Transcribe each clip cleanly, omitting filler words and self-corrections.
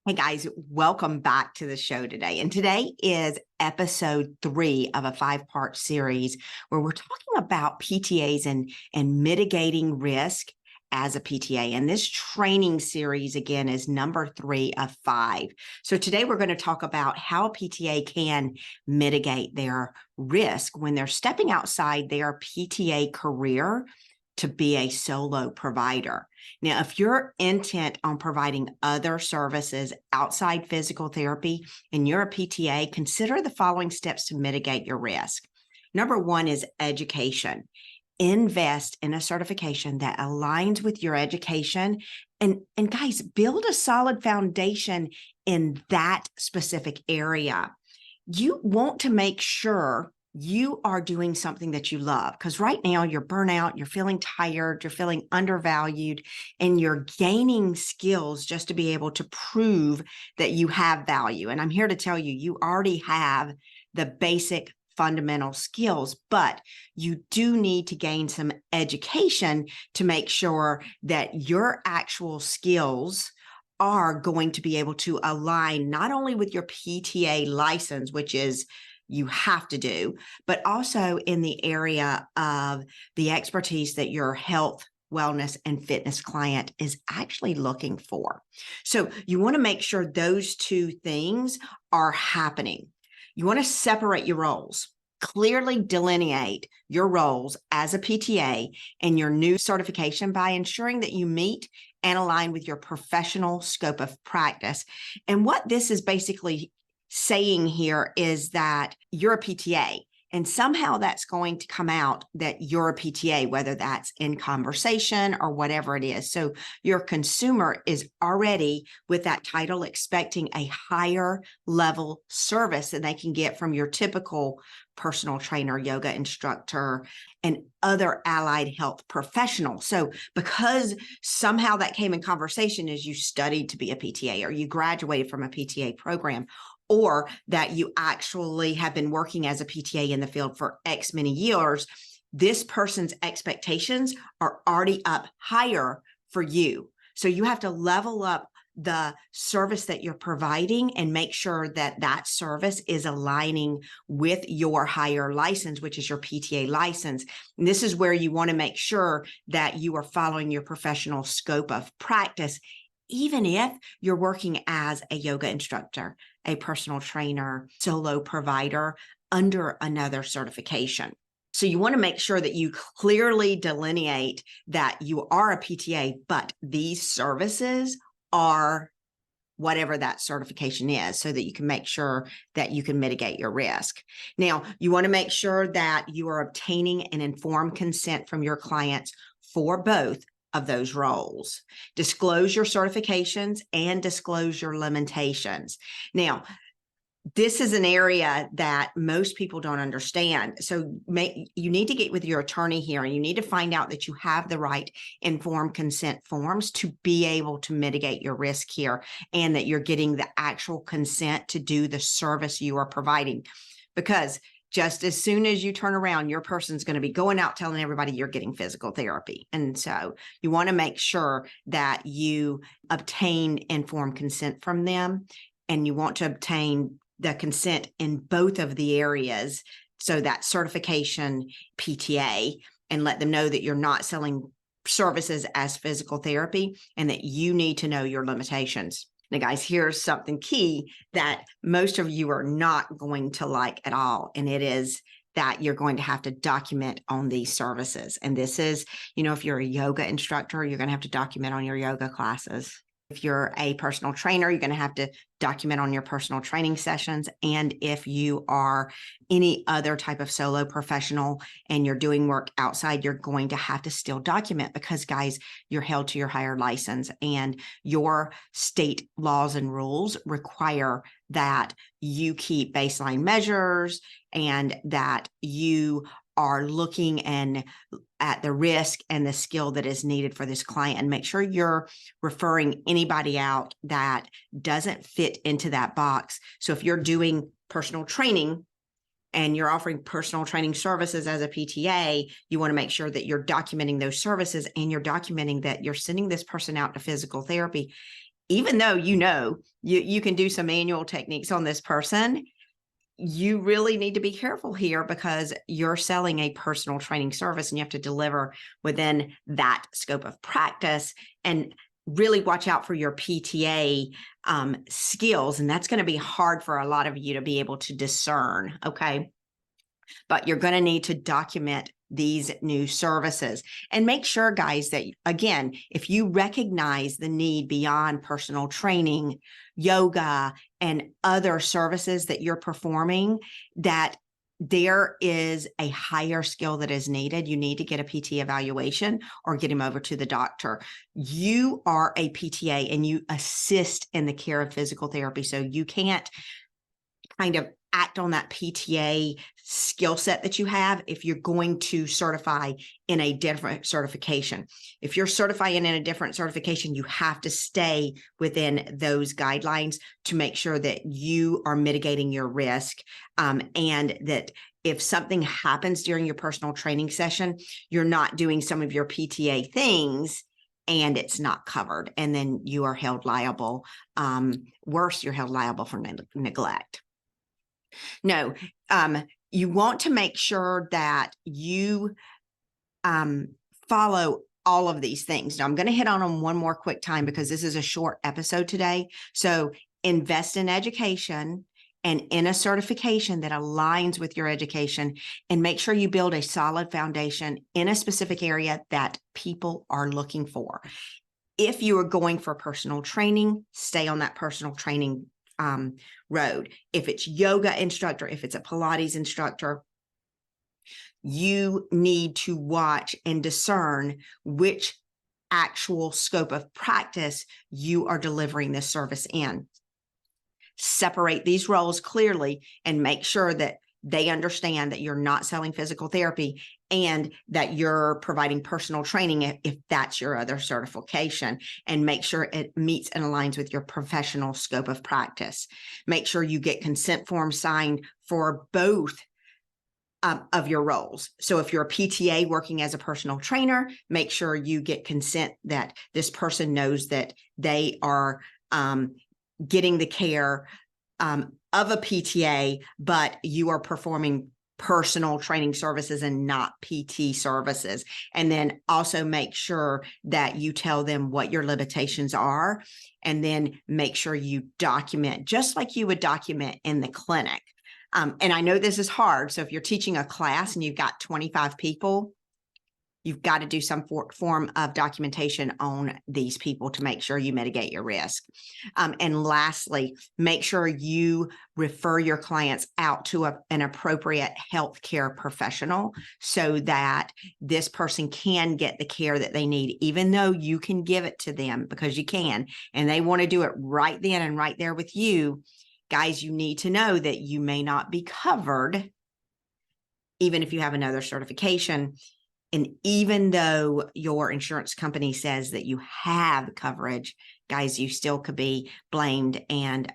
Hey guys, welcome back to the show today. And today is episode 3 of a 5-part series where we're talking about PTAs and mitigating risk as a PTA. And this training series, again, is number 3 of 5. So today we're going to talk about how a PTA can mitigate their risk when they're stepping outside their PTA career to be a solo provider. Now, if you're intent on providing other services outside physical therapy and you're a PTA, consider the following steps to mitigate your risk. Number 1 is education. Invest in a certification that aligns with your education. And guys, build a solid foundation in that specific area. You want to make sure you are doing something that you love, because right now you're burnout, you're feeling tired, you're feeling undervalued, and you're gaining skills just to be able to prove that you have value. And I'm here to tell you, you already have the basic fundamental skills, but you do need to gain some education to make sure that your actual skills are going to be able to align not only with your PTA license, which is you have to do, but also in the area of the expertise that your health, wellness, and fitness client is actually looking for. So you want to make sure those two things are happening. You want to separate your roles, clearly delineate your roles as a PTA and your new certification by ensuring that you meet and align with your professional scope of practice. And what this is basically saying here is that you're a PTA, and somehow that's going to come out that you're a PTA, whether that's in conversation or whatever it is. So your consumer is already with that title expecting a higher level service than they can get from your typical personal trainer, yoga instructor, and other allied health professionals. So because somehow that came in conversation as you studied to be a PTA or you graduated from a PTA program, or that you actually have been working as a PTA in the field for X many years, this person's expectations are already up higher for you. So you have to level up the service that you're providing and make sure that that service is aligning with your higher license, which is your PTA license. And this is where you want to make sure that you are following your professional scope of practice, even if you're working as a yoga instructor, a personal trainer, solo provider under another certification. So you want to make sure that you clearly delineate that you are a PTA, but these services are whatever that certification is, so that you can make sure that you can mitigate your risk. Now, you want to make sure that you are obtaining an informed consent from your clients for both of those roles. Disclose your certifications and disclose your limitations. Now, this is an area that most people don't understand. So you need to get with your attorney here, and you need to find out that you have the right informed consent forms to be able to mitigate your risk here, and that you're getting the actual consent to do the service you are providing. Because just as soon as you turn around, your person's going to be going out telling everybody you're getting physical therapy. And so you want to make sure that you obtain informed consent from them, and you want to obtain the consent in both of the areas. So that certification PTA, and let them know that you're not selling services as physical therapy and that you need to know your limitations. Now, guys, here's something key that most of you are not going to like at all, and it is that you're going to have to document on these services. And this is, if you're a yoga instructor, you're going to have to document on your yoga classes. If you're a personal trainer, you're going to have to document on your personal training sessions. And if you are any other type of solo professional and you're doing work outside, you're going to have to still document, because, guys, you're held to your higher license, and your state laws and rules require that you keep baseline measures and that you are looking at the risk and the skill that is needed for this client, and make sure you're referring anybody out that doesn't fit into that box. So if you're doing personal training and you're offering personal training services as a PTA, you want to make sure that you're documenting those services, and you're documenting that you're sending this person out to physical therapy even though you can do some manual techniques on this person, you really need to be careful here because you're selling a personal training service and you have to deliver within that scope of practice and really watch out for your PTA skills. And that's going to be hard for a lot of you to be able to discern. Okay. But you're going to need to document these new services and make sure, guys, that again, if you recognize the need beyond personal training, yoga, and other services that you're performing, that there is a higher skill that is needed, you need to get a PT evaluation or get him over to the doctor. You are a PTA and you assist in the care of physical therapy. So you can't kind of act on that PTA skill set that you have if you're going to certify in a different certification. If you're certifying in a different certification, you have to stay within those guidelines to make sure that you are mitigating your risk, and that if something happens during your personal training session, you're not doing some of your PTA things and it's not covered. And then you are held liable. Worse, you're held liable for neglect. No, you want to make sure that you follow all of these things. Now, I'm going to hit on them one more quick time because this is a short episode today. So invest in education and in a certification that aligns with your education, and make sure you build a solid foundation in a specific area that people are looking for. If you are going for personal training, stay on that personal training road. If it's yoga instructor, if it's a Pilates instructor, you need to watch and discern which actual scope of practice you are delivering this service in. Separate these roles clearly and make sure that they understand that you're not selling physical therapy and that you're providing personal training if that's your other certification, and make sure it meets and aligns with your professional scope of practice. Make sure you get consent forms signed for both of your roles. So if you're a PTA working as a personal trainer, make sure you get consent that this person knows that they are getting the care of a PTA, but you are performing personal training services and not PT services. And then also make sure that you tell them what your limitations are, and then make sure you document just like you would document in the clinic. And I know this is hard. So if you're teaching a class and you've got 25 people, you've got to do some form of documentation on these people to make sure you mitigate your risk. And lastly, make sure you refer your clients out to an appropriate healthcare professional so that this person can get the care that they need, even though you can give it to them because you can, and they want to do it right then and right there with you. Guys, you need to know that you may not be covered, even if you have another certification. And even though your insurance company says that you have coverage, guys, you still could be blamed and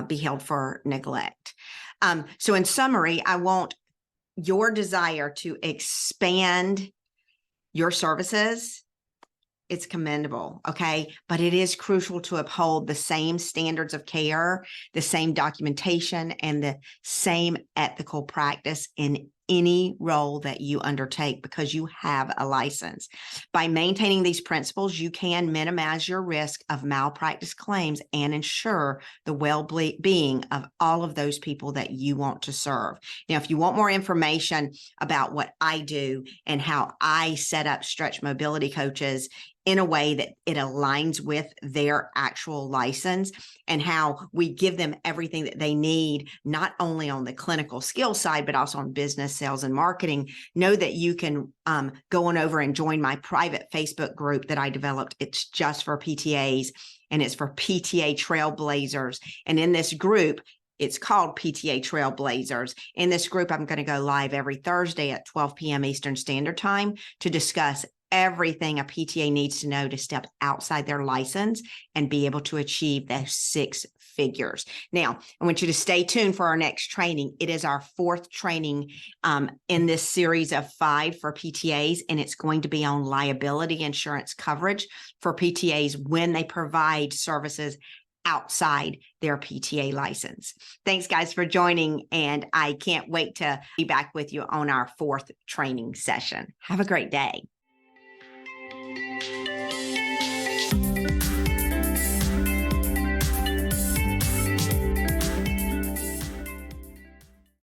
be held for neglect. So in summary, I want your desire to expand your services. It's commendable, okay? But it is crucial to uphold the same standards of care, the same documentation, and the same ethical practice in any role that you undertake because you have a license. By maintaining these principles, you can minimize your risk of malpractice claims and ensure the well-being of all of those people that you want to serve. Now, if you want more information about what I do and how I set up stretch mobility coaches in a way that it aligns with their actual license and how we give them everything that they need, not only on the clinical skill side, but also on business, sales, and marketing, know that you can go on over and join my private Facebook group that I developed. It's just for PTAs, and it's for PTA Trailblazers. And in this group, it's called PTA Trailblazers. In this group, I'm going to go live every Thursday at 12 p.m. Eastern Standard Time to discuss everything a PTA needs to know to step outside their license and be able to achieve those 6 figures. Now, I want you to stay tuned for our next training. It is our 4th training in this series of 5 for PTAs, and it's going to be on liability insurance coverage for PTAs when they provide services outside their PTA license. Thanks, guys, for joining, and I can't wait to be back with you on our 4th training session. Have a great day.